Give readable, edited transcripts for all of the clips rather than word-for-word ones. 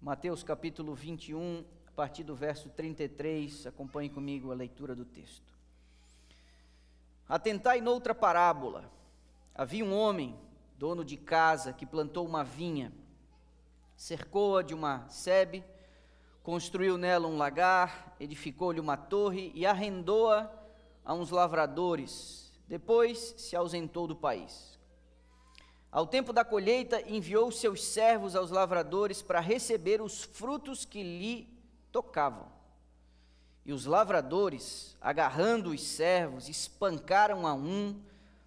Mateus capítulo 21, a partir do verso 33, acompanhe comigo a leitura do texto. Atentai noutra parábola. Havia um homem, dono de casa, que plantou uma vinha, cercou-a de uma sebe, construiu nela um lagar, edificou-lhe uma torre e arrendou-a a uns lavradores. Depois se ausentou do país. Ao tempo da colheita, enviou seus servos aos lavradores para receber os frutos que lhe tocavam. E os lavradores, agarrando os servos, espancaram a um,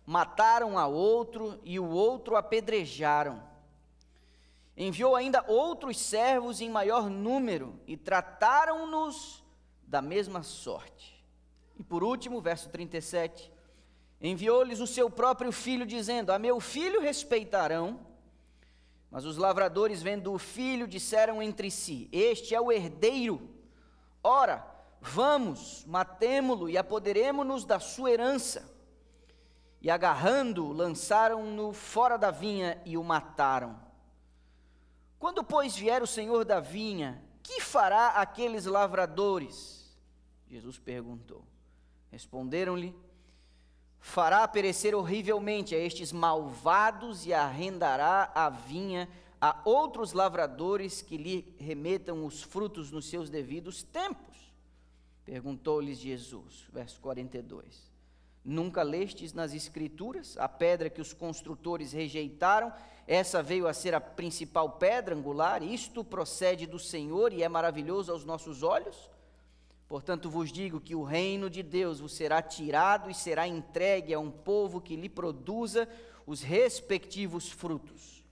mataram a outro e o outro apedrejaram. Enviou ainda outros servos em maior número e trataram-nos da mesma sorte. E por último, verso 37, enviou-lhes o seu próprio filho, dizendo: a meu filho respeitarão. Mas os lavradores, vendo o filho, disseram entre si: este é o herdeiro. Ora, vamos, matemo-lo e apoderemo-nos da sua herança. E agarrando-o, lançaram-no fora da vinha e o mataram. Quando, pois, vier o senhor da vinha, que fará aqueles lavradores? Jesus perguntou. Responderam-lhe: fará perecer horrivelmente a estes malvados e arrendará a vinha a outros lavradores que lhe remetam os frutos nos seus devidos tempos. Perguntou-lhes Jesus, verso 42, nunca lestes nas Escrituras a pedra que os construtores rejeitaram, essa veio a ser a principal pedra angular, isto procede do Senhor e é maravilhoso aos nossos olhos? Portanto vos digo que o reino de Deus vos será tirado e será entregue a um povo que lhe produza os respectivos frutos.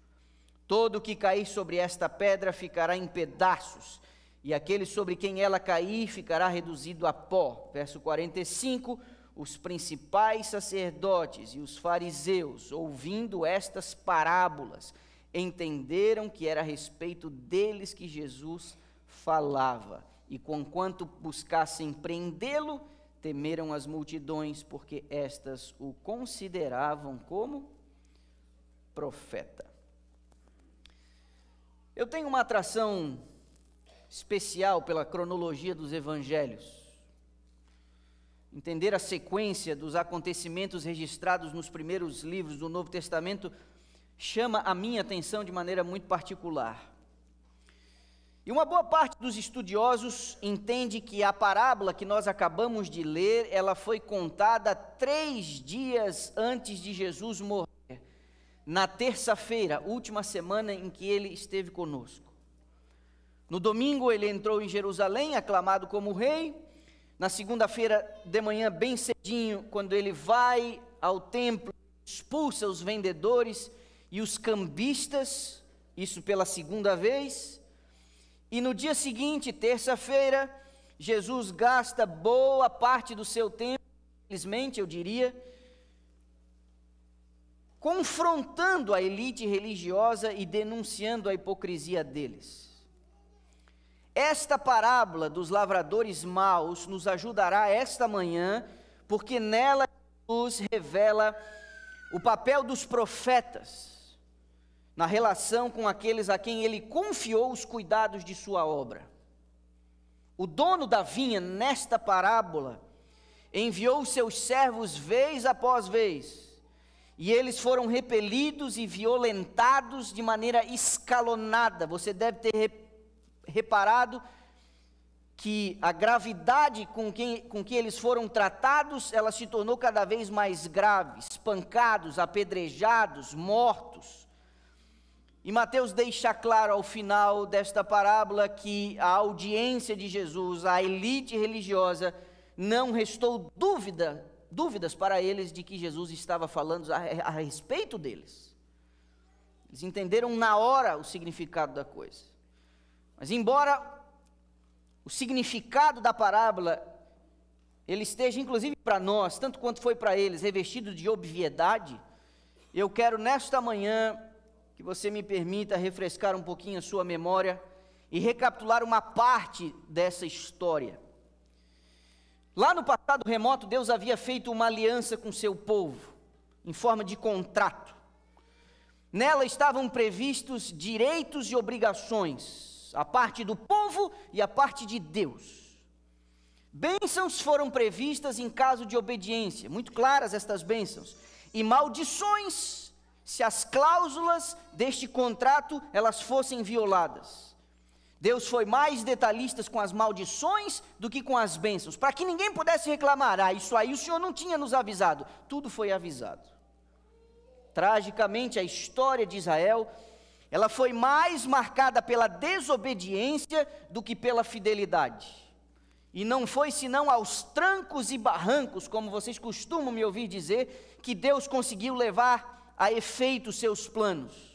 Todo o que cair sobre esta pedra ficará em pedaços, e aquele sobre quem ela cair ficará reduzido a pó. Verso 45, os principais sacerdotes e os fariseus, ouvindo estas parábolas, entenderam que era a respeito deles que Jesus falava. E conquanto buscassem prendê-lo, temeram as multidões, porque estas o consideravam como profeta. Eu tenho uma atração especial pela cronologia dos evangelhos. Entender a sequência dos acontecimentos registrados nos primeiros livros do Novo Testamento chama a minha atenção de maneira muito particular. E uma boa parte dos estudiosos entende que a parábola que nós acabamos de ler, ela foi contada 3 dias antes de Jesus morrer, na terça-feira, última semana em que ele esteve conosco. No domingo ele entrou em Jerusalém, aclamado como rei. Na segunda-feira de manhã, bem cedinho, quando ele vai ao templo, expulsa os vendedores e os cambistas, isso pela segunda vez. E no dia seguinte, terça-feira, Jesus gasta boa parte do seu tempo, infelizmente eu diria, confrontando a elite religiosa e denunciando a hipocrisia deles. Esta parábola dos lavradores maus nos ajudará esta manhã, porque nela Jesus revela o papel dos profetas na relação com aqueles a quem ele confiou os cuidados de sua obra. O dono da vinha, nesta parábola, enviou seus servos vez após vez, e eles foram repelidos e violentados de maneira escalonada. Você deve ter reparado que a gravidade com que eles foram tratados, ela se tornou cada vez mais grave, espancados, apedrejados, mortos. E Mateus deixa claro ao final desta parábola que a audiência de Jesus, a elite religiosa, não restou dúvidas para eles de que Jesus estava falando a respeito deles. Eles entenderam na hora o significado da coisa. Mas embora o significado da parábola, ele esteja inclusive para nós, tanto quanto foi para eles, revestido de obviedade, eu quero nesta manhã que você me permita refrescar um pouquinho a sua memória e recapitular uma parte dessa história. Lá no passado remoto, Deus havia feito uma aliança com seu povo, em forma de contrato. Nela estavam previstos direitos e obrigações bênçãos, a parte do povo e a parte de Deus. Bênçãos foram previstas em caso de obediência, muito claras estas bênçãos, e maldições se as cláusulas deste contrato elas fossem violadas. Deus foi mais detalhista com as maldições do que com as bênçãos, para que ninguém pudesse reclamar, isso aí o Senhor não tinha nos avisado. Tudo foi avisado. Tragicamente, a história de Israel, ela foi mais marcada pela desobediência do que pela fidelidade. E não foi senão aos trancos e barrancos, como vocês costumam me ouvir dizer, que Deus conseguiu levar a efeito os seus planos.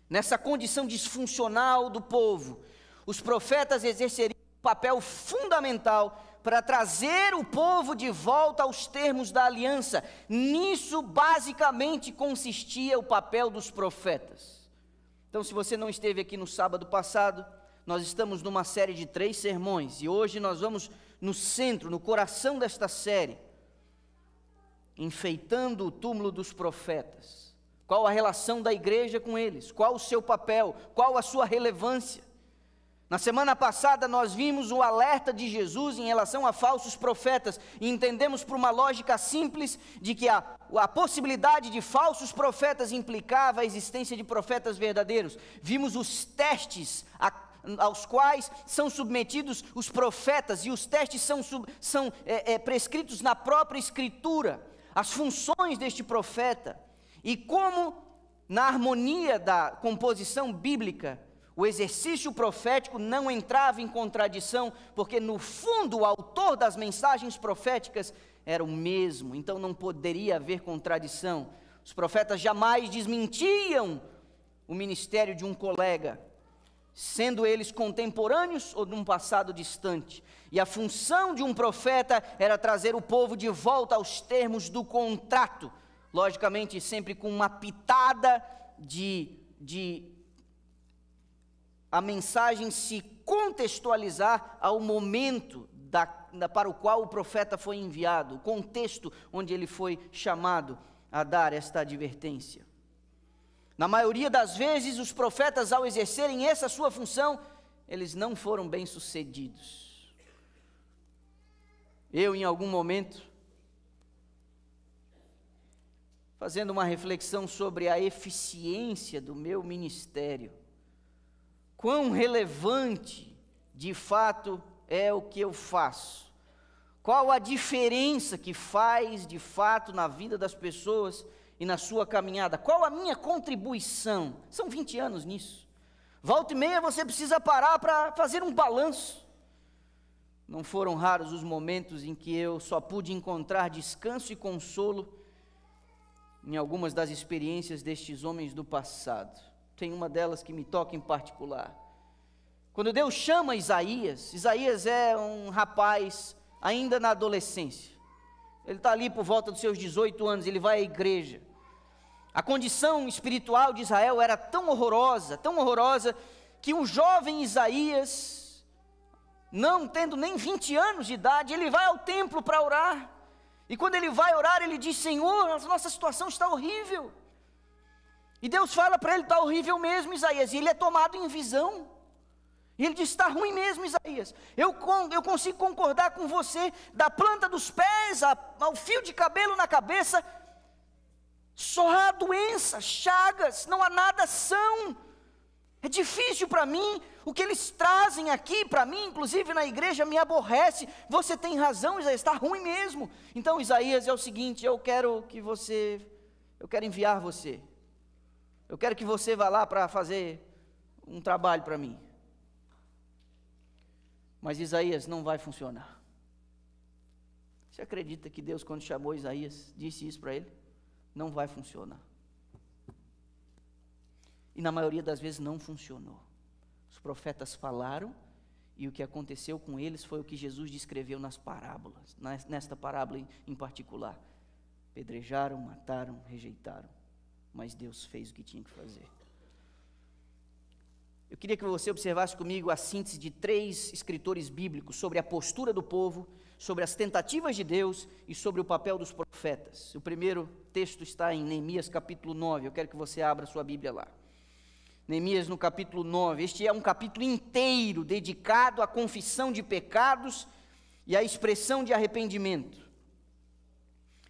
Nessa condição disfuncional do povo, os profetas exerceriam um papel fundamental para trazer o povo de volta aos termos da aliança. Nisso basicamente consistia o papel dos profetas. Então, se você não esteve aqui no sábado passado, nós estamos numa série de 3 sermões, e hoje nós vamos no centro, no coração desta série, enfeitando o túmulo dos profetas. Qual a relação da igreja com eles? Qual o seu papel? Qual a sua relevância? Na semana passada nós vimos o alerta de Jesus em relação a falsos profetas, e entendemos por uma lógica simples de que a possibilidade de falsos profetas implicava a existência de profetas verdadeiros. Vimos os testes aos quais são submetidos os profetas, e os testes são prescritos na própria Escritura, as funções deste profeta, e como na harmonia da composição bíblica, o exercício profético não entrava em contradição, porque no fundo o autor das mensagens proféticas era o mesmo, então não poderia haver contradição. Os profetas jamais desmentiam o ministério de um colega, sendo eles contemporâneos ou de um passado distante. E a função de um profeta era trazer o povo de volta aos termos do contrato, logicamente sempre com uma pitada a mensagem se contextualizar ao momento para o qual o profeta foi enviado, o contexto onde ele foi chamado a dar esta advertência. Na maioria das vezes, os profetas, ao exercerem essa sua função, eles não foram bem-sucedidos. Eu, em algum momento, fazendo uma reflexão sobre a eficiência do meu ministério, quão relevante, de fato, é o que eu faço, qual a diferença que faz, de fato, na vida das pessoas e na sua caminhada, qual a minha contribuição. São 20 anos nisso, volta e meia você precisa parar para fazer um balanço. Não foram raros os momentos em que eu só pude encontrar descanso e consolo em algumas das experiências destes homens do passado. Tem uma delas que me toca em particular. Quando Deus chama Isaías é um rapaz ainda na adolescência. Ele está ali por volta dos seus 18 anos, ele vai à igreja. A condição espiritual de Israel era tão horrorosa, que o jovem Isaías, não tendo nem 20 anos de idade, ele vai ao templo para orar. E quando ele vai orar, ele diz: Senhor, a nossa situação está horrível. E Deus fala para ele: está horrível mesmo, Isaías. E ele é tomado em visão. E ele diz: está ruim mesmo, Isaías. Eu consigo concordar com você, da planta dos pés ao fio de cabelo na cabeça, só há doença, chagas, não há nada são. É difícil para mim, o que eles trazem aqui para mim, inclusive na igreja, me aborrece. Você tem razão, Isaías, está ruim mesmo. Então, Isaías, é o seguinte, eu quero enviar você. Eu quero que você vá lá para fazer um trabalho para mim. Mas Isaías, não vai funcionar. Você acredita que Deus, quando chamou Isaías, disse isso para ele? Não vai funcionar. E na maioria das vezes não funcionou. Os profetas falaram, e o que aconteceu com eles foi o que Jesus descreveu nas parábolas, nesta parábola em particular. Pedrejaram, mataram, rejeitaram, mas Deus fez o que tinha que fazer. Eu queria que você observasse comigo a síntese de 3 escritores bíblicos sobre a postura do povo, sobre as tentativas de Deus e sobre o papel dos profetas. O primeiro texto está em Neemias capítulo 9, eu quero que você abra sua Bíblia lá. Neemias no capítulo 9. Este é um capítulo inteiro dedicado à confissão de pecados e à expressão de arrependimento.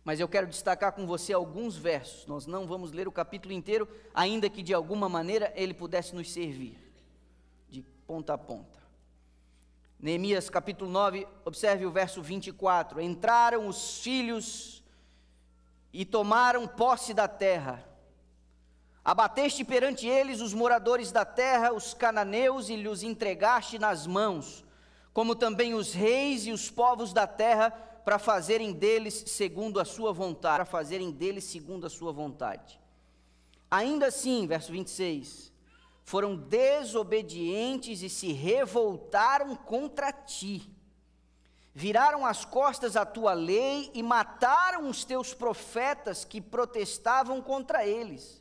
Mas eu quero destacar com você alguns versos. Nós não vamos ler o capítulo inteiro, ainda que de alguma maneira ele pudesse nos servir, de ponta a ponta. Neemias capítulo 9, observe o verso 24. Entraram os filhos e tomaram posse da terra. Abateste perante eles os moradores da terra, os cananeus, e lhes entregaste nas mãos, como também os reis e os povos da terra, para fazerem deles segundo a sua vontade. Ainda assim, verso 26, foram desobedientes e se revoltaram contra ti. Viraram as costas à tua lei e mataram os teus profetas que protestavam contra eles,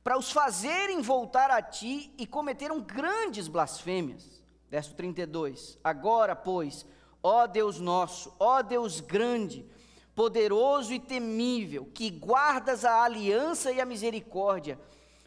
para os fazerem voltar a ti, e cometeram grandes blasfêmias. Verso 32, agora, pois, ó Deus nosso, ó Deus grande, poderoso e temível, que guardas a aliança e a misericórdia,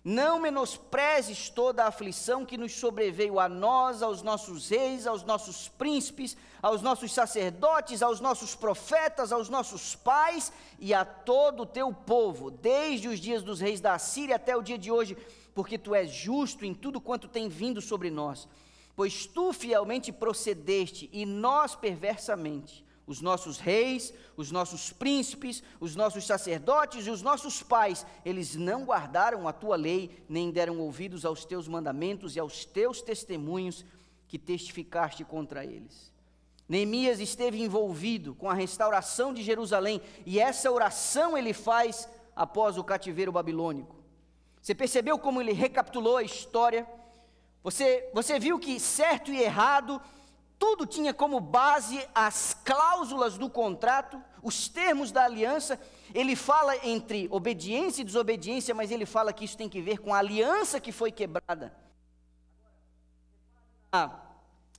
não menosprezes toda a aflição que nos sobreveio a nós, aos nossos reis, aos nossos príncipes, aos nossos sacerdotes, aos nossos profetas, aos nossos pais e a todo o teu povo, desde os dias dos reis da Assíria até o dia de hoje, porque tu és justo em tudo quanto tem vindo sobre nós. Pois tu fielmente procedeste e nós perversamente. Os nossos reis, os nossos príncipes, os nossos sacerdotes e os nossos pais, eles não guardaram a tua lei, nem deram ouvidos aos teus mandamentos e aos teus testemunhos que testificaste contra eles. Neemias esteve envolvido com a restauração de Jerusalém, e essa oração ele faz após o cativeiro babilônico. Você percebeu como ele recapitulou a história? Você viu que certo e errado, tudo tinha como base as cláusulas do contrato, os termos da aliança. Ele fala entre obediência e desobediência, mas ele fala que isso tem que ver com a aliança que foi quebrada.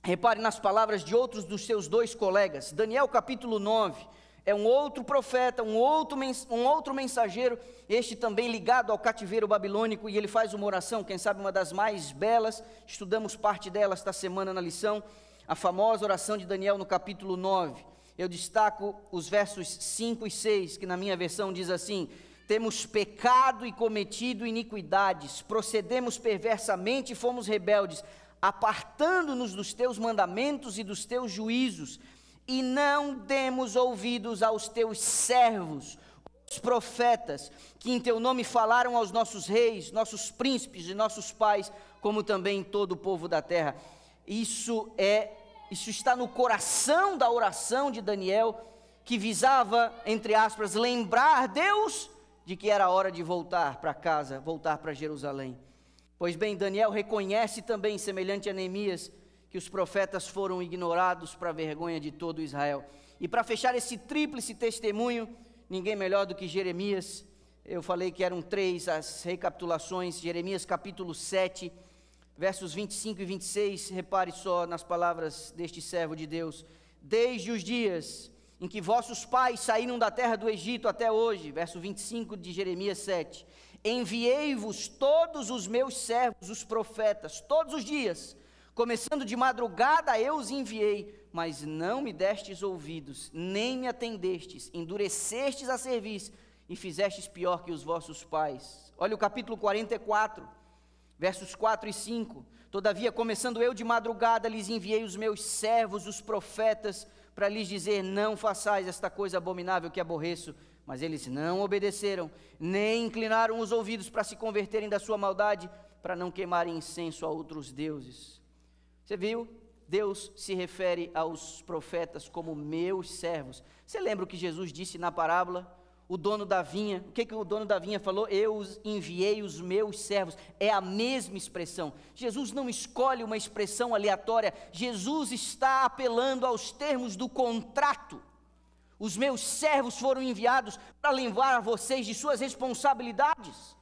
Repare nas palavras de outros dos seus dois colegas. Daniel capítulo 9, é um outro profeta, um outro mensageiro, este também ligado ao cativeiro babilônico, e ele faz uma oração, quem sabe uma das mais belas, estudamos parte dela esta semana na lição, a famosa oração de Daniel no capítulo 9. Eu destaco os versos 5 e 6, que na minha versão diz assim: temos pecado e cometido iniquidades, procedemos perversamente e fomos rebeldes, apartando-nos dos teus mandamentos e dos teus juízos, e não demos ouvidos aos teus servos, os profetas, que em teu nome falaram aos nossos reis, nossos príncipes e nossos pais, como também todo o povo da terra. Isso está no coração da oração de Daniel, que visava, entre aspas, lembrar Deus de que era hora de voltar para casa, voltar para Jerusalém. Pois bem, Daniel reconhece também, semelhante a Neemias, que os profetas foram ignorados para a vergonha de todo Israel. E para fechar esse tríplice testemunho, ninguém melhor do que Jeremias. Eu falei que eram 3 as recapitulações. Jeremias capítulo 7, versos 25 e 26, repare só nas palavras deste servo de Deus. Desde os dias em que vossos pais saíram da terra do Egito até hoje, verso 25 de Jeremias 7, enviei-vos todos os meus servos, os profetas, todos os dias, começando de madrugada eu os enviei, mas não me destes ouvidos, nem me atendestes, endurecestes a cerviz e fizestes pior que os vossos pais. Olha o capítulo 44, versos 4 e 5. Todavia, começando eu de madrugada, lhes enviei os meus servos, os profetas, para lhes dizer: não façais esta coisa abominável que aborreço. Mas eles não obedeceram, nem inclinaram os ouvidos para se converterem da sua maldade, para não queimarem incenso a outros deuses. Você viu? Deus se refere aos profetas como meus servos. Você lembra o que Jesus disse na parábola? O dono da vinha, o que o dono da vinha falou? Eu enviei os meus servos. É a mesma expressão. Jesus não escolhe uma expressão aleatória. Jesus está apelando aos termos do contrato. Os meus servos foram enviados para lembrar a vocês de suas responsabilidades.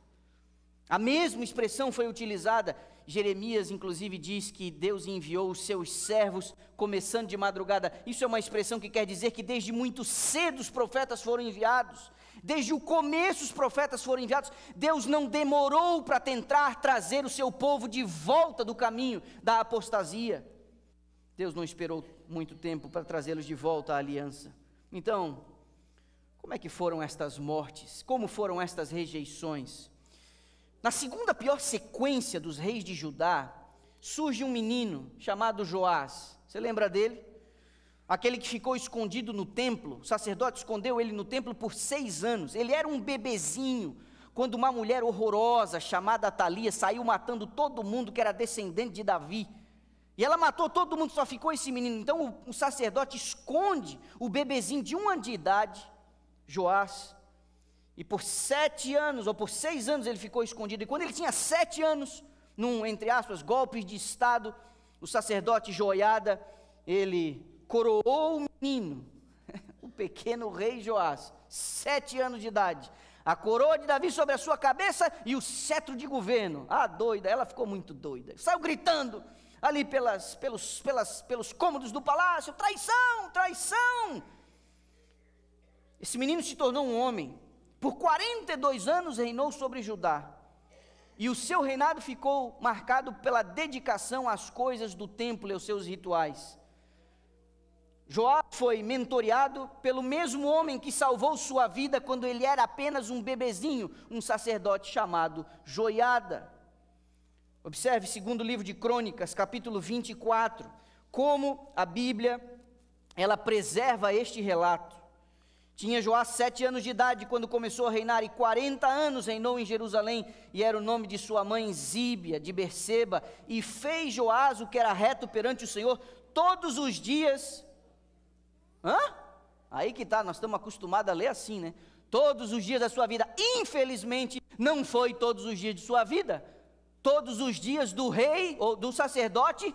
A mesma expressão foi utilizada. Jeremias, inclusive, diz que Deus enviou os seus servos começando de madrugada. Isso é uma expressão que quer dizer que desde muito cedo os profetas foram enviados. Desde o começo os profetas foram enviados. Deus não demorou para tentar trazer o seu povo de volta do caminho da apostasia. Deus não esperou muito tempo para trazê-los de volta à aliança. Então, como é que foram estas mortes? Como foram estas rejeições? Na segunda pior sequência dos reis de Judá, surge um menino chamado Joás. Você lembra dele? Aquele que ficou escondido no templo. O sacerdote escondeu ele no templo por 6 anos. Ele era um bebezinho, quando uma mulher horrorosa chamada Atalia saiu matando todo mundo que era descendente de Davi. E ela matou todo mundo, só ficou esse menino. Então o sacerdote esconde o bebezinho de 1 ano de idade, Joás, e por 7 anos, ou por 6 anos ele ficou escondido. E quando ele tinha 7 anos, num, entre aspas, golpe de estado, o sacerdote Joiada, ele coroou o menino, o pequeno rei Joás, 7 anos de idade, a coroa de Davi sobre a sua cabeça e o cetro de governo. Ah, doida, ela ficou muito doida, saiu gritando ali pelos cômodos do palácio: traição, traição. Esse menino se tornou um homem, por 42 anos reinou sobre Judá, e o seu reinado ficou marcado pela dedicação às coisas do templo e aos seus rituais. Joás foi mentoreado pelo mesmo homem que salvou sua vida quando ele era apenas um bebezinho, um sacerdote chamado Joiada. Observe, segundo livro de Crônicas, capítulo 24, como a Bíblia, ela preserva este relato. Tinha Joás 7 anos de idade quando começou a reinar, e 40 anos reinou em Jerusalém, e era o nome de sua mãe Zíbia, de Berseba, e fez Joás o que era reto perante o Senhor todos os dias. Aí que está, nós estamos acostumados a ler assim, né? Todos os dias da sua vida. Infelizmente, não foi todos os dias de sua vida. Todos os dias do rei, ou do sacerdote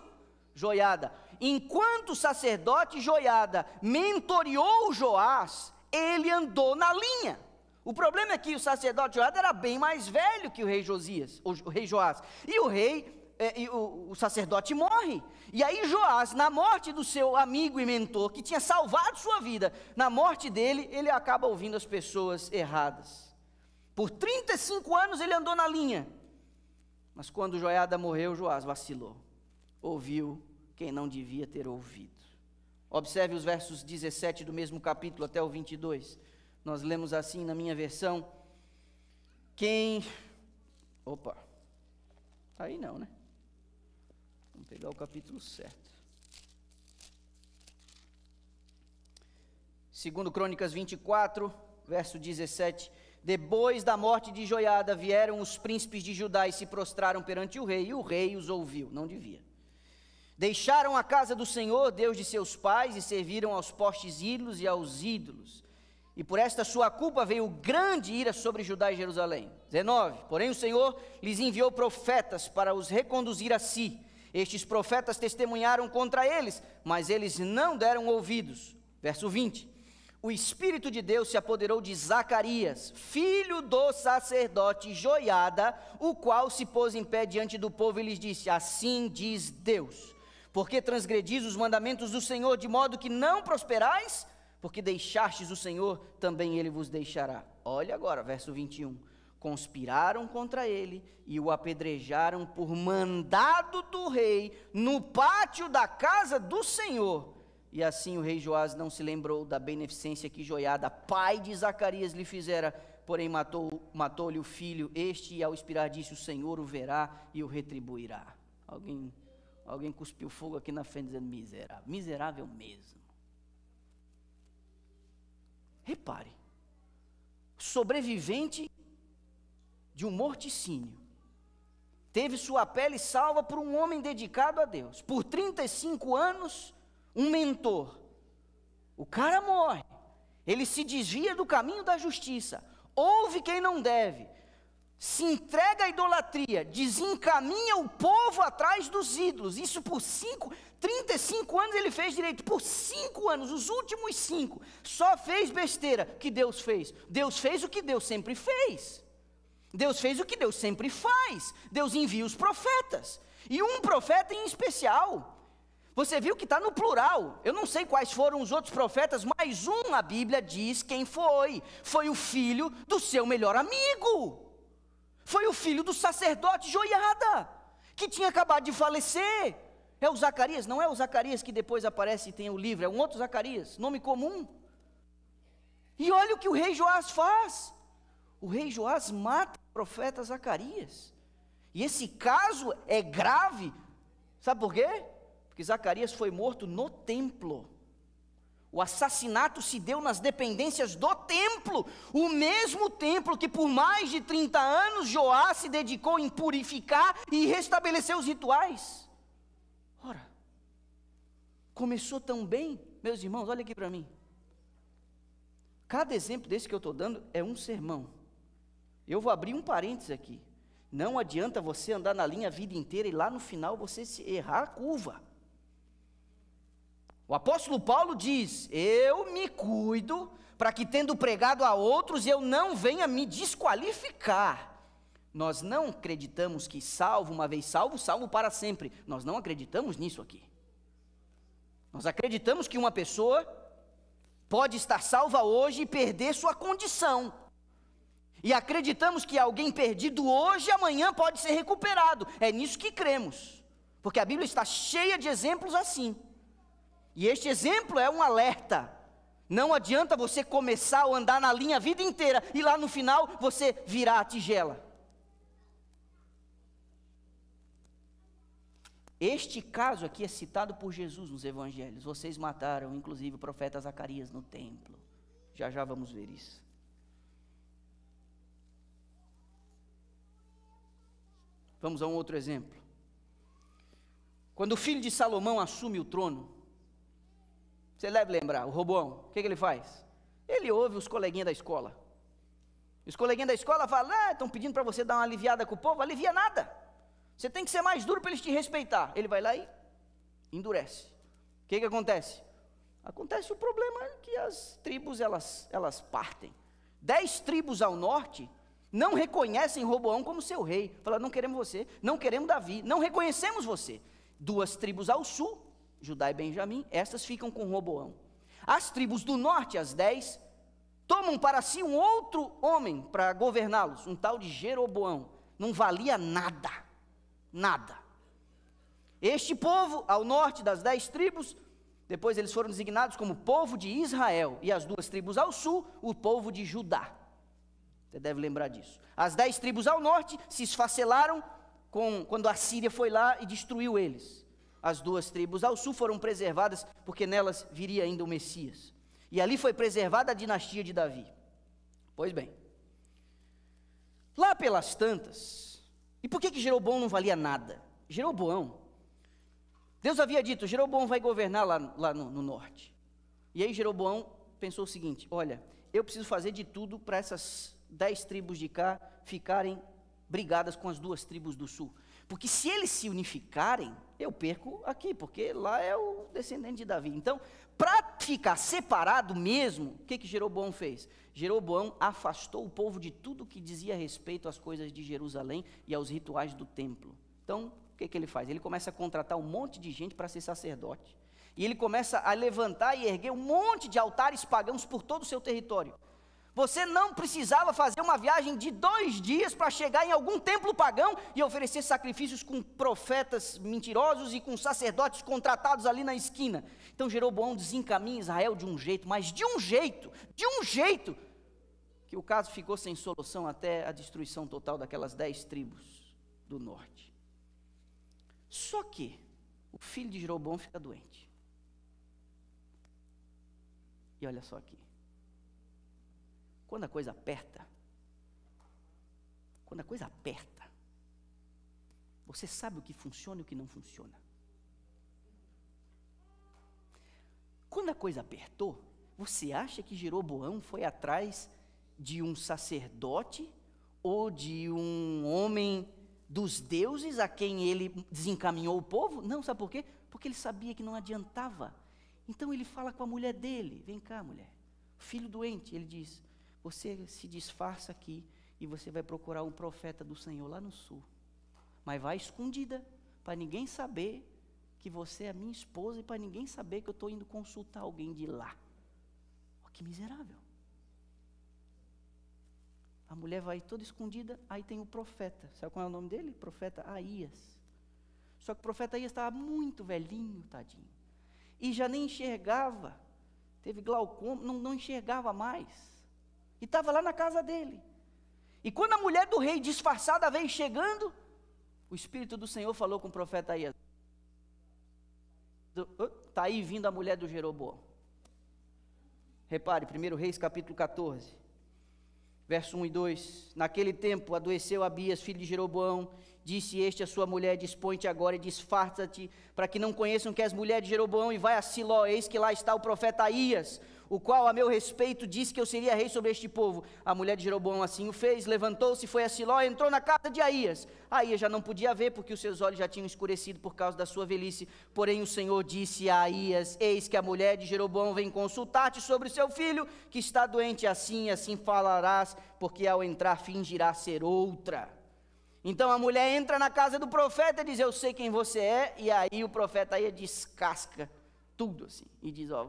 Joiada. Enquanto o sacerdote Joiada mentoreou Joás, ele andou na linha. O problema é que o sacerdote Joiada era bem mais velho que o rei Josias, o rei Joás. E o sacerdote morre. E aí Joás, na morte do seu amigo e mentor, que tinha salvado sua vida, na morte dele, ele acaba ouvindo as pessoas erradas. Por 35 anos ele andou na linha. Mas quando Joiada morreu, Joás vacilou. Ouviu quem não devia ter ouvido. Observe os versos 17 do mesmo capítulo até o 22. Nós lemos assim na minha versão: aí não, né? Vamos pegar o capítulo certo. Segundo Crônicas 24, verso 17. Depois da morte de Joiada, vieram os príncipes de Judá e se prostraram perante o rei, e o rei os ouviu, não devia. Deixaram a casa do Senhor, Deus de seus pais, e serviram aos postes ídolos e aos ídolos. E por esta sua culpa veio grande ira sobre Judá e Jerusalém. 19. Porém o Senhor lhes enviou profetas para os reconduzir a si. Estes profetas testemunharam contra eles, mas eles não deram ouvidos. Verso 20. O Espírito de Deus se apoderou de Zacarias, filho do sacerdote Joiada, o qual se pôs em pé diante do povo e lhes disse: assim diz Deus, porque transgredis os mandamentos do Senhor, de modo que não prosperais, porque deixastes o Senhor, também ele vos deixará. Olha agora, verso 21. Conspiraram contra ele e o apedrejaram por mandado do rei, no pátio da casa do Senhor. E assim o rei Joás não se lembrou da beneficência que Joiada, pai de Zacarias, lhe fizera, porém matou-lhe o filho. Este, ao expirar, disse: o Senhor o verá e o retribuirá. Alguém cuspiu fogo aqui na frente dizendo miserável. Miserável mesmo. Repare, sobrevivente de um morticínio, teve sua pele salva por um homem dedicado a Deus. Por 35 anos, um mentor. O cara morre, ele se desvia do caminho da justiça, ouve quem não deve, se entrega à idolatria, desencaminha o povo atrás dos ídolos. Isso por 35 anos ele fez direito. Por 5 anos, os últimos 5, só fez besteira. Que Deus fez? Deus fez o que Deus sempre fez. Deus fez o que Deus sempre faz. Deus envia os profetas, e um profeta em especial. Você viu que está no plural. Eu não sei quais foram os outros profetas, mas a Bíblia diz quem foi. Foi o filho do seu melhor amigo. Foi o filho do sacerdote Joiada, que tinha acabado de falecer. É o Zacarias, não é o Zacarias que depois aparece e tem o livro, é um outro Zacarias, nome comum. E olha o que o rei Joás faz. O rei Joás mata o profeta Zacarias. E esse caso é grave. Sabe por quê? Porque Zacarias foi morto no templo. O assassinato se deu nas dependências do templo. O mesmo templo que por mais de 30 anos Joás se dedicou em purificar e restabelecer os rituais. Ora, começou tão bem, meus irmãos, olha aqui para mim. Cada exemplo desse que eu estou dando é um sermão. Eu vou abrir um parênteses aqui. Não adianta você andar na linha a vida inteira e lá no final você se errar a curva. O apóstolo Paulo diz: eu me cuido para que, tendo pregado a outros, eu não venha me desqualificar. Nós não acreditamos que salvo, uma vez salvo, salvo para sempre. Nós não acreditamos nisso aqui. Nós acreditamos que uma pessoa pode estar salva hoje e perder sua condição. E acreditamos que alguém perdido hoje, amanhã pode ser recuperado. É nisso que cremos. Porque a Bíblia está cheia de exemplos assim. E este exemplo é um alerta. Não adianta você começar a andar na linha a vida inteira e lá no final você virar a tigela. Este caso aqui é citado por Jesus nos evangelhos. Vocês mataram, inclusive, o profeta Zacarias no templo. Já já vamos ver isso. Vamos a um outro exemplo. Quando o filho de Salomão assume o trono, você deve lembrar, o Roboão, o que ele faz? Ele ouve os coleguinhas da escola. Os coleguinhas da escola falam: estão pedindo para você dar uma aliviada com o povo. Alivia nada. Você tem que ser mais duro para eles te respeitar. Ele vai lá e endurece. O que acontece? Acontece o problema que as tribos elas partem. 10 tribos ao norte não reconhecem Roboão como seu rei. Falam: não queremos você, não queremos Davi, não reconhecemos você. 2 tribos ao sul, Judá e Benjamim, estas ficam com Roboão. As tribos do norte, as 10, tomam para si um outro homem para governá-los, um tal de Jeroboão. Não valia nada, nada. Este povo, ao norte das 10 tribos, depois eles foram designados como povo de Israel, e as 2 tribos ao sul, o povo de Judá. Você deve lembrar disso. As 10 tribos ao norte se esfacelaram quando a Síria foi lá e destruiu eles. As 2 tribos ao sul foram preservadas, porque nelas viria ainda o Messias. E ali foi preservada a dinastia de Davi. Pois bem, lá pelas tantas, e por que Jeroboão não valia nada? Jeroboão, Deus havia dito: Jeroboão vai governar lá no norte. E aí Jeroboão pensou o seguinte: olha, eu preciso fazer de tudo para essas 10 tribos de cá ficarem brigadas com as 2 tribos do sul. Porque se eles se unificarem, eu perco aqui, porque lá é o descendente de Davi. Então, para ficar separado mesmo, o que Jeroboão fez? Jeroboão afastou o povo de tudo que dizia respeito às coisas de Jerusalém e aos rituais do templo. Então, o que ele faz? Ele começa a contratar um monte de gente para ser sacerdote. E ele começa a levantar e erguer um monte de altares pagãos por todo o seu território. Você não precisava fazer uma viagem de 2 dias para chegar em algum templo pagão e oferecer sacrifícios com profetas mentirosos e com sacerdotes contratados ali na esquina. Então Jeroboão desencaminha Israel de um jeito, mas de um jeito, que o caso ficou sem solução até a destruição total daquelas 10 tribos do norte. Só que o filho de Jeroboão fica doente. E olha só aqui. Quando a coisa aperta, você sabe o que funciona e o que não funciona. Quando a coisa apertou, você acha que Jeroboão foi atrás de um sacerdote ou de um homem dos deuses a quem ele desencaminhou o povo? Não, sabe por quê? Porque ele sabia que não adiantava. Então ele fala com a mulher dele: vem cá, mulher, filho doente. Ele diz: você se disfarça aqui e você vai procurar um profeta do Senhor lá no sul. Mas vai escondida, para ninguém saber que você é minha esposa e para ninguém saber que eu estou indo consultar alguém de lá. Oh, que miserável. A mulher vai toda escondida, aí tem o profeta. Sabe qual é o nome dele? Profeta Aías. Só que o profeta Aías estava muito velhinho, tadinho. E já nem enxergava. Teve glaucoma, não enxergava mais. E estava lá na casa dele. E quando a mulher do rei disfarçada veio chegando, o Espírito do Senhor falou com o profeta Aías. Está aí vindo a mulher do Jeroboão. Repare, 1 Reis capítulo 14, verso 1 e 2. Naquele tempo adoeceu Abias, filho de Jeroboão. Disse este a sua mulher: dispõe-te agora e disfarça-te, para que não conheçam que és mulher de Jeroboão, e vai a Siló. Eis que lá está o profeta Aías, o qual a meu respeito disse que eu seria rei sobre este povo. A mulher de Jeroboão assim o fez, levantou-se, foi a Siló e entrou na casa de Aías. Aías já não podia ver, porque os seus olhos já tinham escurecido por causa da sua velhice. Porém o Senhor disse a Aías: eis que a mulher de Jeroboão vem consultar-te sobre o seu filho, que está doente, assim e assim falarás, porque ao entrar fingirá ser outra. Então a mulher entra na casa do profeta e diz: eu sei quem você é. E aí o profeta Aías descasca tudo assim, e diz: ó,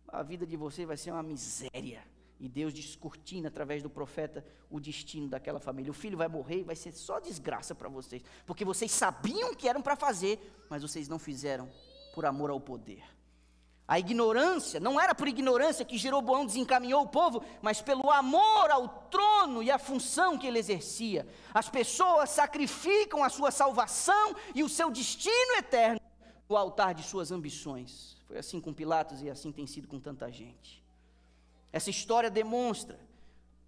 a vida de você vai ser uma miséria. E Deus descortina através do profeta o destino daquela família. O filho vai morrer e vai ser só desgraça para vocês, porque vocês sabiam que eram para fazer, mas vocês não fizeram por amor ao poder. A ignorância, não era por ignorância que Jeroboão desencaminhou o povo, mas pelo amor ao trono e à função que ele exercia. As pessoas sacrificam a sua salvação e o seu destino eterno no altar de suas ambições. Foi assim com Pilatos e assim tem sido com tanta gente. Essa história demonstra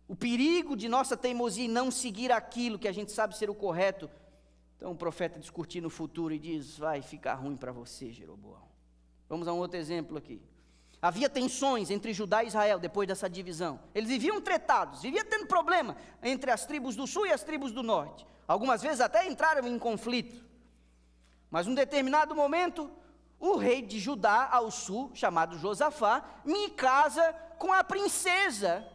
o perigo de nossa teimosia em não seguir aquilo que a gente sabe ser o correto. Então o profeta descortina o futuro e diz: vai ficar ruim para você, Jeroboão. Vamos a um outro exemplo aqui. Havia tensões entre Judá e Israel depois dessa divisão. Eles viviam tretados, viviam tendo problema entre as tribos do sul e as tribos do norte. Algumas vezes até entraram em conflito. Mas num determinado momento, o rei de Judá ao sul, chamado Josafá, me casa com a princesa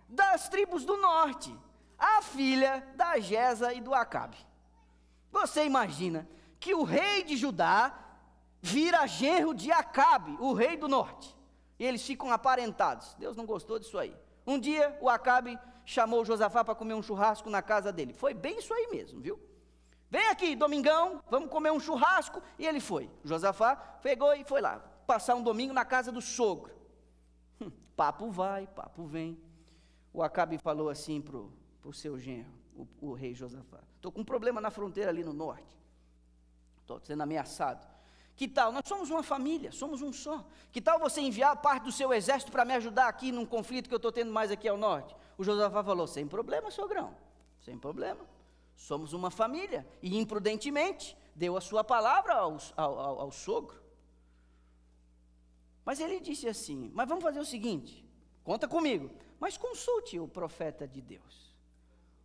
das tribos do norte, a filha da Jesa e do Acabe. Você imagina que o rei de Judá vira genro de Acabe, o rei do norte, e eles ficam aparentados. Deus não gostou disso aí. Um dia o Acabe chamou Josafá para comer um churrasco na casa dele. Foi bem isso aí mesmo, viu? Vem aqui, domingão, vamos comer um churrasco. E ele foi. Josafá pegou e foi lá, passar um domingo na casa do sogro. Papo vai, papo vem. O Acabe falou assim pro seu genro, o rei Josafá: estou com um problema na fronteira ali no norte, estou sendo ameaçado. Que tal? Nós somos uma família, somos um só. Que tal você enviar parte do seu exército para me ajudar aqui num conflito que eu estou tendo mais aqui ao norte? O Josafá falou: sem problema, sogrão, sem problema. Somos uma família. E imprudentemente deu a sua palavra ao sogro. Mas ele disse assim: mas vamos fazer o seguinte, conta comigo, mas consulte o profeta de Deus.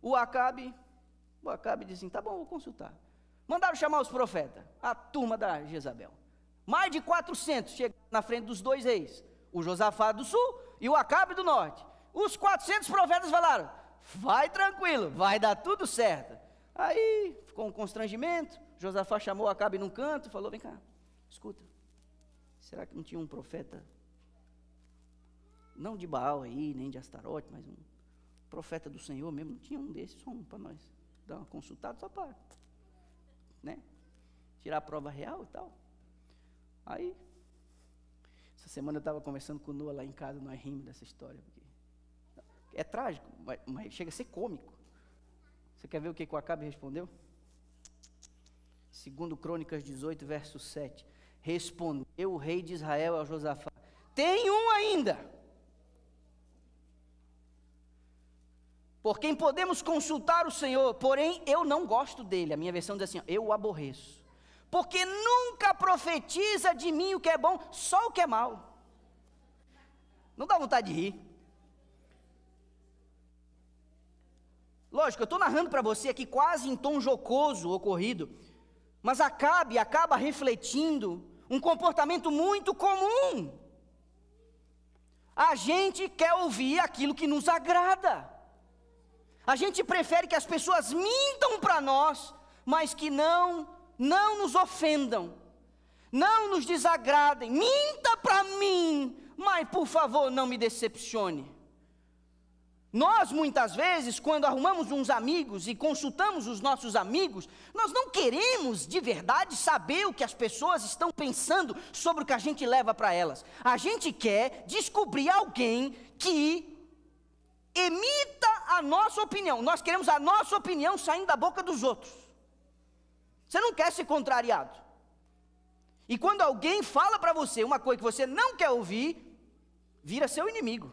O Acabe disse assim: tá bom, vou consultar. Mandaram chamar os profetas, a turma da Jezabel. Mais de 400 chegaram na frente dos dois reis, o Josafá do sul e o Acabe do norte. Os 400 profetas falaram: vai tranquilo, vai dar tudo certo. Aí ficou um constrangimento. Josafá chamou o Acabe num canto e falou: vem cá, escuta, será que não tinha um profeta, não de Baal aí, nem de Astarote, mas um profeta do Senhor mesmo? Não tinha um desses, só um para nós dar uma consultada, só para, né, tirar a prova real e tal. Aí, essa semana eu estava conversando com o Noah lá em casa, nós rimos dessa história, porque é trágico, mas chega a ser cômico. Você quer ver o que o Acabe respondeu? 2 Crônicas 18, verso 7. Respondeu o rei de Israel ao Josafá: tem um ainda, por quem podemos consultar o Senhor, porém eu não gosto dele. A minha versão diz assim: eu o aborreço, porque nunca profetiza de mim o que é bom, só o que é mal. Não dá vontade de rir? Lógico, eu estou narrando para você aqui quase em tom jocoso ocorrido, mas acaba refletindo um comportamento muito comum. A gente quer ouvir aquilo que nos agrada. A gente prefere que as pessoas mintam para nós, mas que não nos ofendam. não nos desagradem, minta para mim, mas por favor não me decepcione. Nós muitas vezes, quando arrumamos uns amigos e consultamos os nossos amigos, nós não queremos de verdade saber o que as pessoas estão pensando sobre o que a gente leva para elas. A gente quer descobrir alguém que emita a nossa opinião. Nós queremos a nossa opinião saindo da boca dos outros. Você não quer ser contrariado. E quando alguém fala para você uma coisa que você não quer ouvir, vira seu inimigo.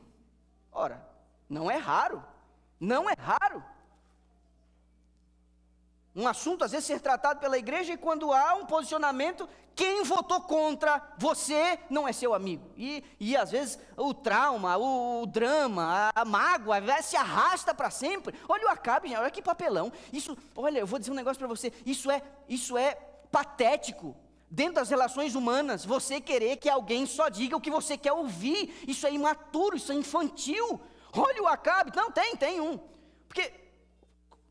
Ora, não é raro, não é raro. Um assunto às vezes ser tratado pela igreja e quando há um posicionamento, quem votou contra você não é seu amigo. E às vezes o trauma, o drama, a mágoa se arrasta para sempre. Olha o Acabe, olha que papelão. Isso, olha, eu vou dizer um negócio para você, isso é patético. Dentro das relações humanas, você querer que alguém só diga o que você quer ouvir, isso é imaturo, isso é infantil. Olha o Acabe, não, tem um, porque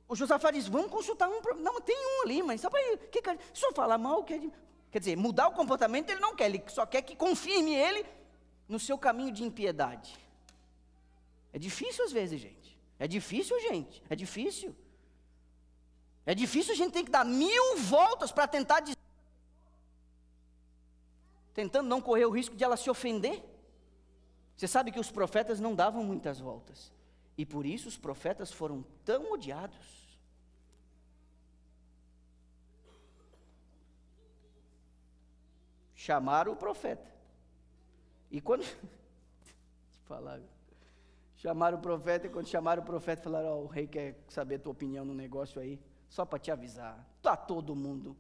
o Josafá diz, vamos consultar um, não, tem um ali, mas só para ele, se eu falar mal, quer dizer, mudar o comportamento ele não quer, ele só quer que confirme ele no seu caminho de impiedade. É difícil às vezes, gente, é difícil a gente tem que dar 1000 voltas para tentar dizer, tentando não correr o risco de ela se ofender. Você sabe que os profetas não davam muitas voltas, e por isso os profetas foram tão odiados. Chamaram o profeta, e quando chamaram o profeta, e quando chamaram o profeta, falaram, o rei quer saber a tua opinião no negócio aí, só para te avisar, está todo mundo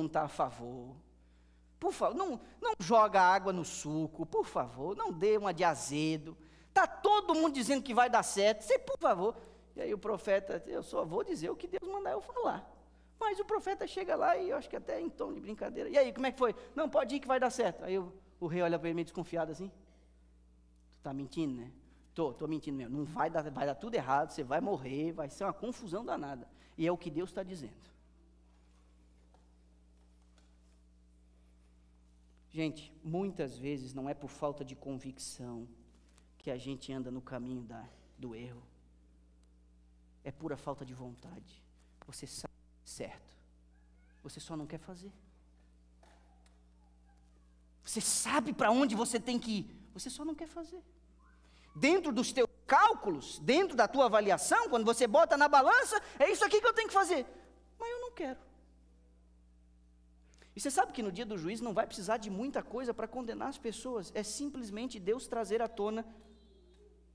está a favor. Por favor, não joga água no suco, por favor, não dê uma de azedo. Está todo mundo dizendo que vai dar certo, você, por favor. E aí o profeta, eu só vou dizer o que Deus mandar eu falar. Mas o profeta chega lá e eu acho que até em tom de brincadeira. E aí, como é que foi? Não, pode ir que vai dar certo. Aí o rei olha para ele meio desconfiado assim. Tu está mentindo, né? Estou mentindo mesmo. Não vai dar tudo errado, você vai morrer, vai ser uma confusão danada. E é o que Deus está dizendo. Gente, muitas vezes não é por falta de convicção que a gente anda no caminho do erro. É pura falta de vontade. Você sabe certo, você só não quer fazer. Você sabe para onde você tem que ir, você só não quer fazer. Dentro dos teus cálculos, dentro da tua avaliação, quando você bota na balança, é isso aqui que eu tenho que fazer, mas eu não quero. E você sabe que no dia do juízo não vai precisar de muita coisa para condenar as pessoas, é simplesmente Deus trazer à tona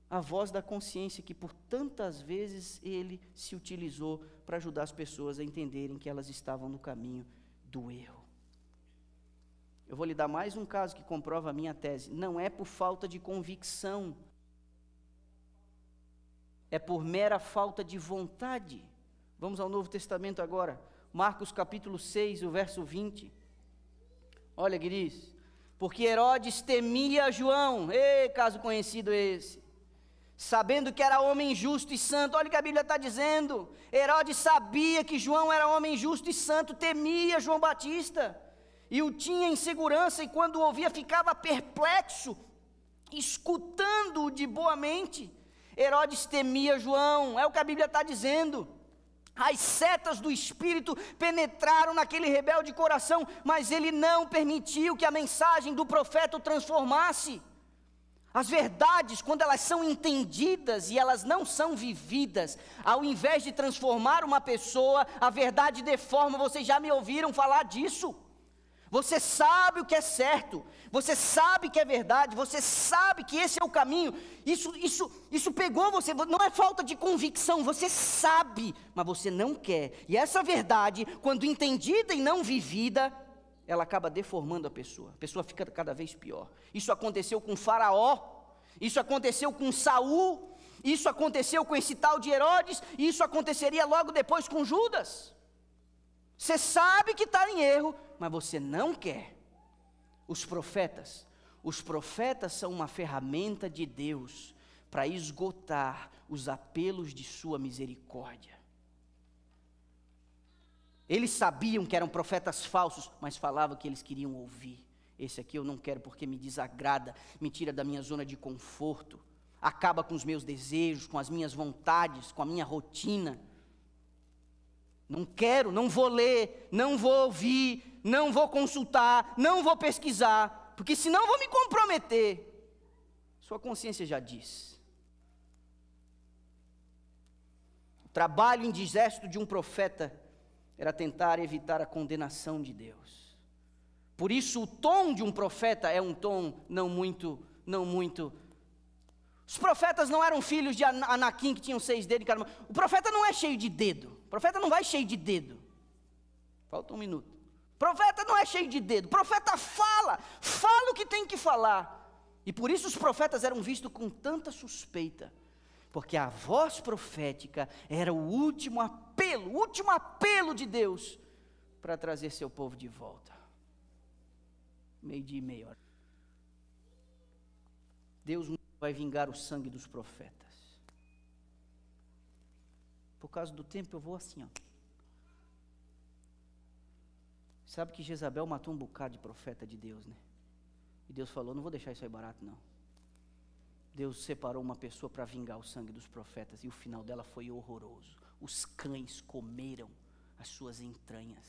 a voz da consciência que por tantas vezes Ele se utilizou para ajudar as pessoas a entenderem que elas estavam no caminho do erro. Eu vou lhe dar mais um caso que comprova a minha tese, não é por falta de convicção, é por mera falta de vontade. Vamos ao Novo Testamento agora, Marcos capítulo 6, o verso 20, olha que diz, porque Herodes temia João, caso conhecido esse, sabendo que era homem justo e santo, olha o que a Bíblia está dizendo, Herodes sabia que João era homem justo e santo, temia João Batista, e o tinha em segurança, e quando o ouvia ficava perplexo, escutando-o de boa mente. Herodes temia João, é o que a Bíblia está dizendo. As setas do Espírito penetraram naquele rebelde coração, mas ele não permitiu que a mensagem do profeta o transformasse. As verdades, quando elas são entendidas e elas não são vividas, ao invés de transformar uma pessoa, a verdade deforma. Vocês já me ouviram falar disso. Você sabe o que é certo, você sabe que é verdade, você sabe que esse é o caminho, isso pegou você, não é falta de convicção, você sabe, mas você não quer, e essa verdade, quando entendida e não vivida, ela acaba deformando a pessoa fica cada vez pior. Isso aconteceu com Faraó, isso aconteceu com Saul, isso aconteceu com esse tal de Herodes, e isso aconteceria logo depois com Judas. Você sabe que está em erro, mas você não quer. Os profetas são uma ferramenta de Deus para esgotar os apelos de sua misericórdia. Eles sabiam que eram profetas falsos, mas falavam que eles queriam ouvir. Esse aqui eu não quero porque me desagrada, me tira da minha zona de conforto, acaba com os meus desejos, com as minhas vontades, com a minha rotina. Não quero, não vou ler, não vou ouvir, não vou consultar, não vou pesquisar, porque senão vou me comprometer. Sua consciência já diz. O trabalho indigesto de um profeta era tentar evitar a condenação de Deus. Por isso o tom de um profeta é um tom não muito. Os profetas não eram filhos de Anakim que tinham 6 dedos em cada mão. O profeta não é cheio de dedo. O profeta não vai cheio de dedo. Falta um minuto. O profeta não é cheio de dedo. O profeta fala o que tem que falar. E por isso os profetas eram vistos com tanta suspeita. Porque a voz profética era o último apelo de Deus para trazer seu povo de volta. 12:30. Deus não vai vingar o sangue dos profetas. Por causa do tempo eu vou assim, ó. Sabe que Jezabel matou um bocado de profeta de Deus, né? E Deus falou, não vou deixar isso aí barato não. Deus separou uma pessoa para vingar o sangue dos profetas, e o final dela foi horroroso. Os cães comeram as suas entranhas.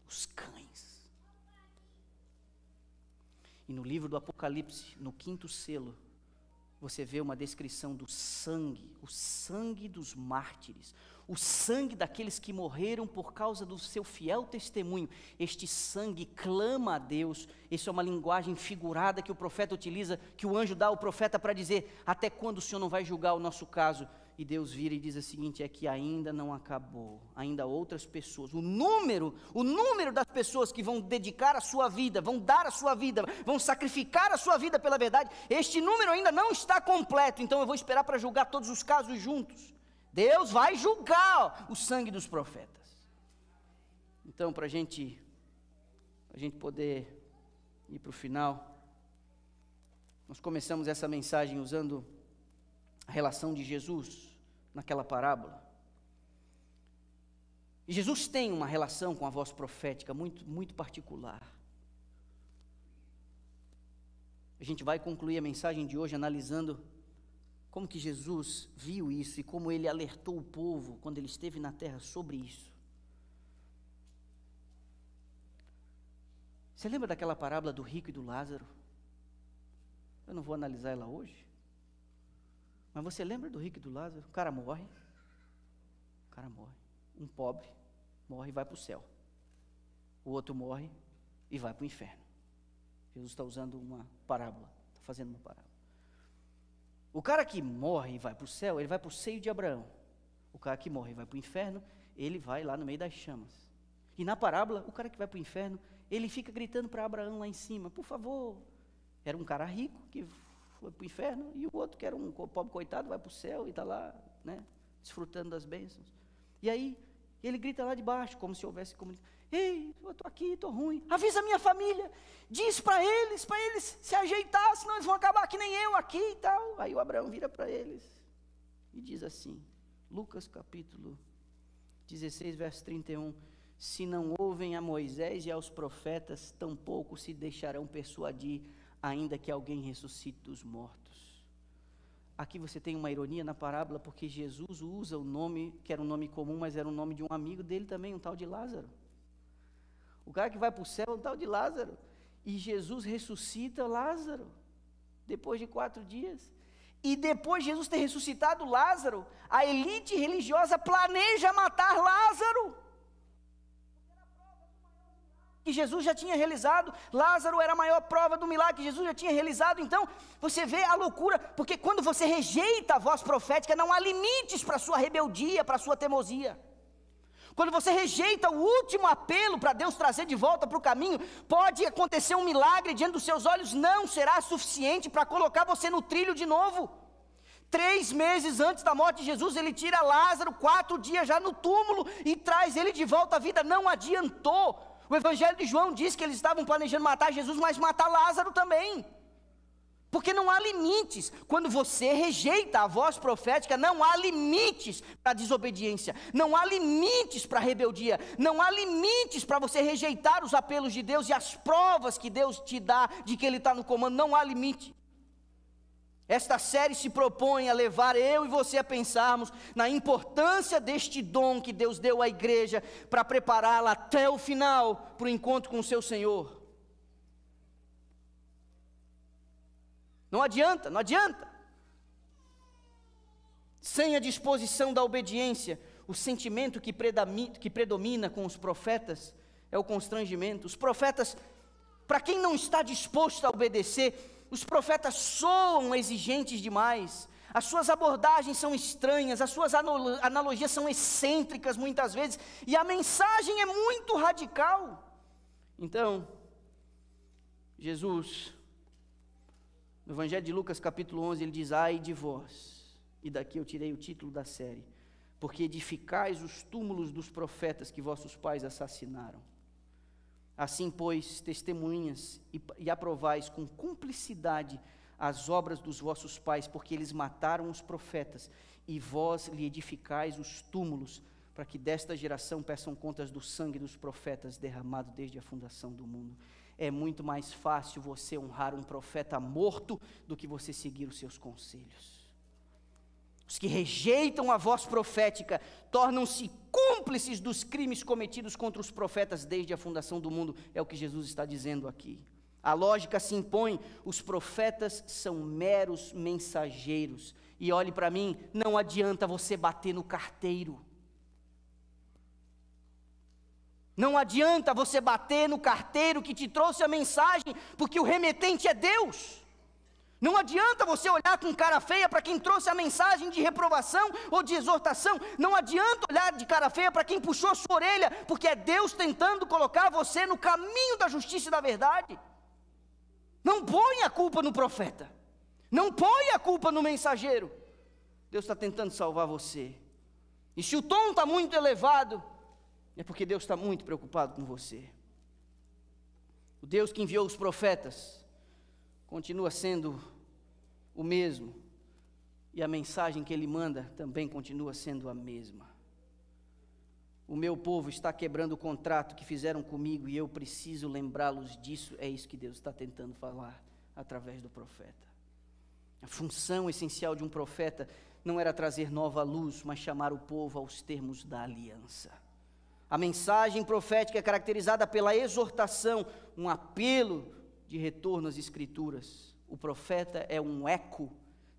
Os cães. E no livro do Apocalipse, no 5º selo, você vê uma descrição do sangue, o sangue dos mártires, o sangue daqueles que morreram por causa do seu fiel testemunho. Este sangue clama a Deus. Isso é uma linguagem figurada que o profeta utiliza, que o anjo dá ao profeta para dizer, até quando o Senhor não vai julgar o nosso caso? E Deus vira e diz o seguinte, é que ainda não acabou, ainda outras pessoas, o número das pessoas que vão dedicar a sua vida, vão dar a sua vida, vão sacrificar a sua vida pela verdade, este número ainda não está completo, então eu vou esperar para julgar todos os casos juntos. Deus vai julgar o sangue dos profetas. Então, para a gente poder ir para o final, nós começamos essa mensagem usando a relação de Jesus naquela parábola. E Jesus tem uma relação com a voz profética muito particular. A gente vai concluir a mensagem de hoje analisando como que Jesus viu isso e como ele alertou o povo quando ele esteve na terra sobre isso. Você lembra daquela parábola do rico e do Lázaro? Eu não vou analisar ela hoje. Mas você lembra do rico e do Lázaro? O cara morre. Um pobre morre e vai para o céu. O outro morre e vai para o inferno. Jesus está usando uma parábola. Está fazendo uma parábola. O cara que morre e vai para o céu, ele vai para o seio de Abraão. O cara que morre e vai para o inferno, ele vai lá no meio das chamas. E na parábola, o cara que vai para o inferno, ele fica gritando para Abraão lá em cima, por favor. Era um cara rico que foi para o inferno, e o outro que era um pobre coitado, vai para o céu e está lá, né, desfrutando das bênçãos. E aí, ele grita lá de baixo, como se houvesse comunicação. Ei, eu estou aqui, estou ruim. Avisa a minha família, diz para eles se ajeitar, senão eles vão acabar que nem eu aqui e tal. Aí o Abraão vira para eles e diz assim, Lucas capítulo 16, verso 31, se não ouvem a Moisés e aos profetas, tampouco se deixarão persuadir, ainda que alguém ressuscite dos mortos. Aqui você tem uma ironia na parábola, porque Jesus usa o nome, que era um nome comum, mas era um nome de um amigo dele também, um tal de Lázaro. O cara que vai para o céu é um tal de Lázaro. E Jesus ressuscita Lázaro, depois de 4 dias. E depois de Jesus ter ressuscitado Lázaro, a elite religiosa planeja matar Lázaro. Que Jesus já tinha realizado, Lázaro era a maior prova do milagre que Jesus já tinha realizado. Então, você vê a loucura, porque quando você rejeita a voz profética, não há limites para a sua rebeldia, para a sua teimosia. Quando você rejeita o último apelo para Deus trazer de volta para o caminho, pode acontecer um milagre diante dos seus olhos, não será suficiente para colocar você no trilho de novo. 3 meses antes da morte de Jesus, ele tira Lázaro, 4 dias já no túmulo, e traz ele de volta à vida, não adiantou. O Evangelho de João diz que eles estavam planejando matar Jesus, mas matar Lázaro também. Porque não há limites. Quando você rejeita a voz profética, não há limites para a desobediência, não há limites para a rebeldia, não há limites para você rejeitar os apelos de Deus e as provas que Deus te dá de que Ele está no comando, não há limite. Esta série se propõe a levar eu e você a pensarmos na importância deste dom que Deus deu à igreja para prepará-la até o final para o encontro com o seu Senhor. Não adianta, não adianta. Sem a disposição da obediência, o sentimento que predomina com os profetas é o constrangimento. Os profetas, para quem não está disposto a obedecer, os profetas soam exigentes demais. As suas abordagens são estranhas, as suas analogias são excêntricas muitas vezes, e a mensagem é muito radical. Então, Jesus, no Evangelho de Lucas capítulo 11, ele diz: ai de vós, e daqui eu tirei o título da série, porque edificais os túmulos dos profetas que vossos pais assassinaram. Assim, pois, testemunhas e aprovais com cumplicidade as obras dos vossos pais, porque eles mataram os profetas, e vós lhe edificais os túmulos, para que desta geração peçam contas do sangue dos profetas derramado desde a fundação do mundo. É muito mais fácil você honrar um profeta morto do que você seguir os seus conselhos. Os que rejeitam a voz profética tornam-se cúmplices dos crimes cometidos contra os profetas desde a fundação do mundo, é o que Jesus está dizendo aqui. A lógica se impõe: os profetas são meros mensageiros. E olhe para mim, não adianta você bater no carteiro. Não adianta você bater no carteiro que te trouxe a mensagem, porque o remetente é Deus. Não adianta você olhar com cara feia para quem trouxe a mensagem de reprovação ou de exortação. Não adianta olhar de cara feia para quem puxou a sua orelha, porque é Deus tentando colocar você no caminho da justiça e da verdade. Não põe a culpa no profeta, não põe a culpa no mensageiro. Deus está tentando salvar você. E se o tom está muito elevado, é porque Deus está muito preocupado com você. O Deus que enviou os profetas continua sendo o mesmo, e a mensagem que Ele manda também continua sendo a mesma. O meu povo está quebrando o contrato que fizeram comigo, e eu preciso lembrá-los disso. É isso que Deus está tentando falar através do profeta. A função essencial de um profeta não era trazer nova luz, mas chamar o povo aos termos da aliança. A mensagem profética é caracterizada pela exortação, um apelo de retorno às Escrituras. O profeta é um eco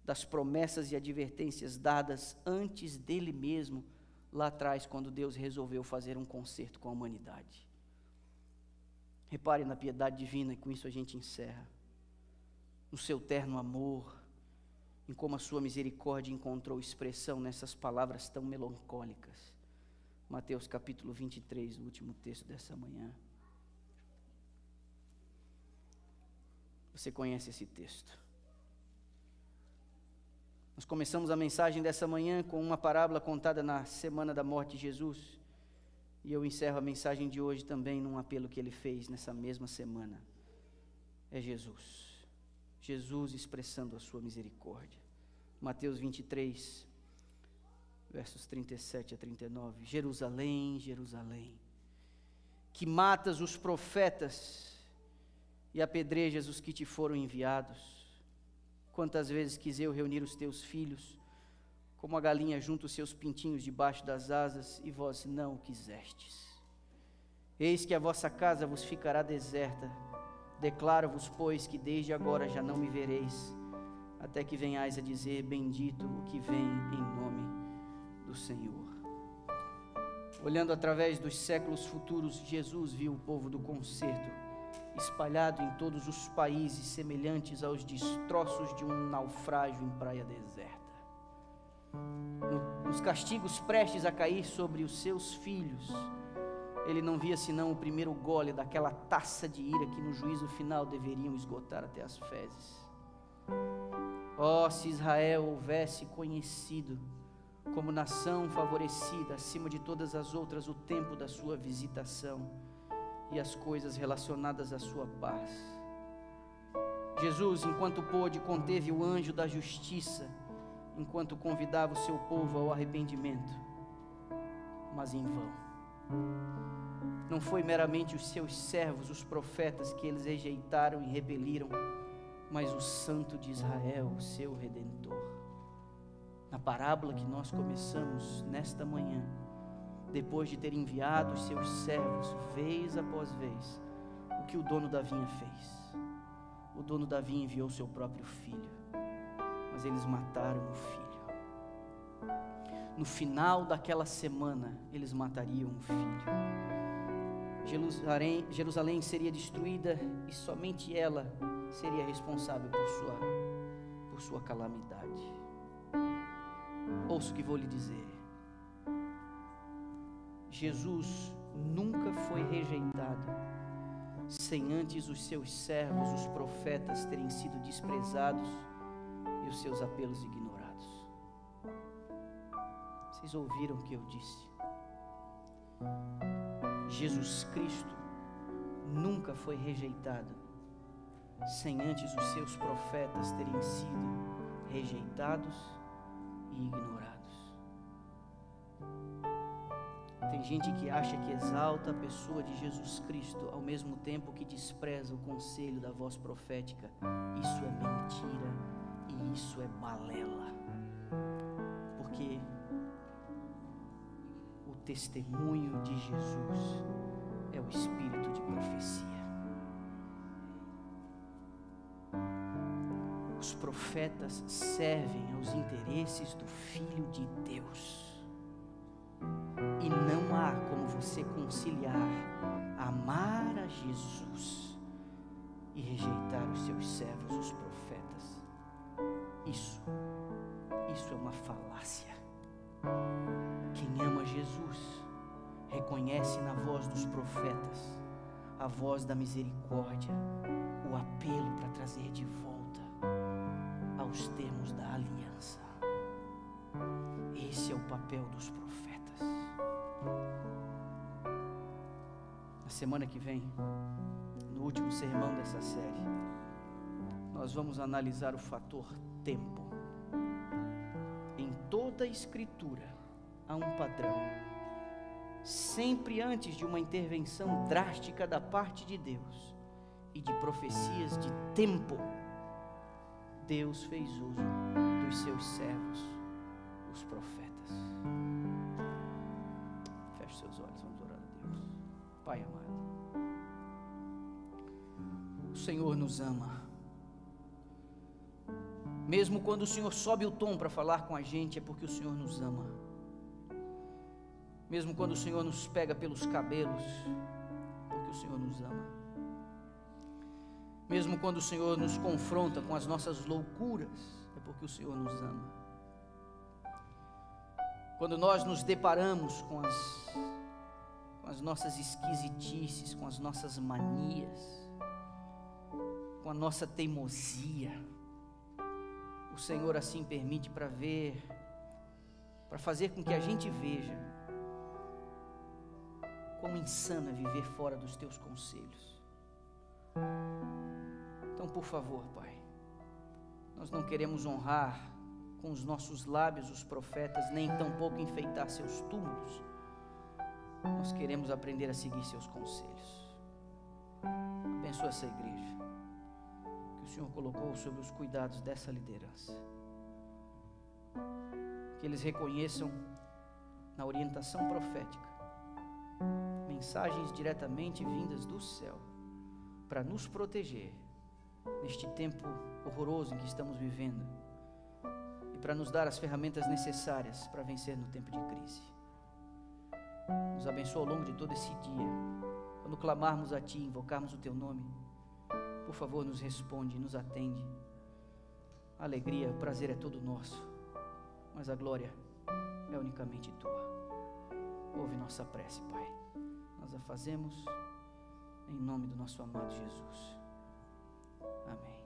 das promessas e advertências dadas antes dele mesmo, lá atrás, quando Deus resolveu fazer um concerto com a humanidade. Repare na piedade divina, e com isso a gente encerra. No seu terno amor, em como a sua misericórdia encontrou expressão nessas palavras tão melancólicas. Mateus capítulo 23, o último texto dessa manhã. Você conhece esse texto. Nós começamos a mensagem dessa manhã com uma parábola contada na semana da morte de Jesus. E eu encerro a mensagem de hoje também num apelo que ele fez nessa mesma semana. É Jesus. Jesus expressando a sua misericórdia. Mateus 23, versos 37 a 39. Jerusalém, Jerusalém, que matas os profetas e apedrejas os que te foram enviados. Quantas vezes quis eu reunir os teus filhos, como a galinha junta os seus pintinhos debaixo das asas, e vós não o quisestes. Eis que a vossa casa vos ficará deserta. Declaro-vos, pois, que desde agora já não me vereis, até que venhais a dizer: bendito o que vem em nome do Senhor. Olhando através dos séculos futuros, Jesus viu o povo do concerto espalhado em todos os países, semelhantes aos destroços de um naufrágio em praia deserta. Nos castigos prestes a cair sobre os seus filhos, ele não via senão o primeiro gole daquela taça de ira que no juízo final deveriam esgotar até as fezes. Oh, se Israel houvesse conhecido como nação favorecida acima de todas as outras o tempo da sua visitação e as coisas relacionadas à sua paz. Jesus, enquanto pôde, conteve o anjo da justiça, enquanto convidava o seu povo ao arrependimento, mas em vão. Não foi meramente os seus servos, os profetas, que eles rejeitaram e repeliram, mas o Santo de Israel, o seu Redentor. Na parábola que nós começamos nesta manhã, depois de ter enviado os seus servos, vez após vez, o que o dono da vinha fez? O dono da vinha enviou seu próprio filho, mas eles mataram o filho. No final daquela semana, eles matariam o filho. Jerusalém seria destruída e somente ela seria responsável por sua calamidade. Ouça o que vou lhe dizer. Jesus nunca foi rejeitado sem antes os seus servos, os profetas, terem sido desprezados e os seus apelos ignorados. Vocês ouviram o que eu disse? Jesus Cristo nunca foi rejeitado sem antes os seus profetas terem sido rejeitados e ignorados. Tem gente que acha que exalta a pessoa de Jesus Cristo ao mesmo tempo que despreza o conselho da voz profética. Isso é mentira e isso é balela. Porque o testemunho de Jesus é o espírito de profecia. Os profetas servem aos interesses do Filho de Deus. E não há como você conciliar amar a Jesus e rejeitar os seus servos, os profetas. Isso é uma falácia. Quem ama Jesus reconhece na voz dos profetas a voz da misericórdia, o apelo para trazer de volta aos termos da aliança. Esse é o papel dos profetas. Na semana que vem, no último sermão dessa série, nós vamos analisar o fator tempo. Em toda a Escritura há um padrão. Sempre antes de uma intervenção drástica da parte de Deus e de profecias de tempo, Deus fez uso dos seus servos, os profetas. Feche seus olhos, vamos orar a Deus. Pai amado, o Senhor nos ama. Mesmo quando o Senhor sobe o tom para falar com a gente, é porque o Senhor nos ama. Mesmo quando o Senhor nos pega pelos cabelos, porque o Senhor nos ama. Mesmo quando o Senhor nos confronta com as nossas loucuras, é porque o Senhor nos ama. Quando nós nos deparamos com as nossas esquisitices, com as nossas manias, com a nossa teimosia, o Senhor assim permite para fazer com que a gente veja como insano é viver fora dos teus conselhos. Então, por favor, Pai, nós não queremos honrar com os nossos lábios os profetas, nem tampouco enfeitar seus túmulos. Nós queremos aprender a seguir seus conselhos. Abençoa essa igreja que o Senhor colocou sob os cuidados dessa liderança. Que eles reconheçam na orientação profética mensagens diretamente vindas do céu para nos proteger neste tempo horroroso em que estamos vivendo e para nos dar as ferramentas necessárias para vencer no tempo de crise. Nos abençoa ao longo de todo esse dia. Quando clamarmos a Ti, invocarmos o Teu nome, por favor, nos responde, nos atende. A alegria, o prazer é todo nosso, mas a glória é unicamente Tua. Ouve nossa prece, Pai. Nós a fazemos em nome do nosso amado Jesus. Amém.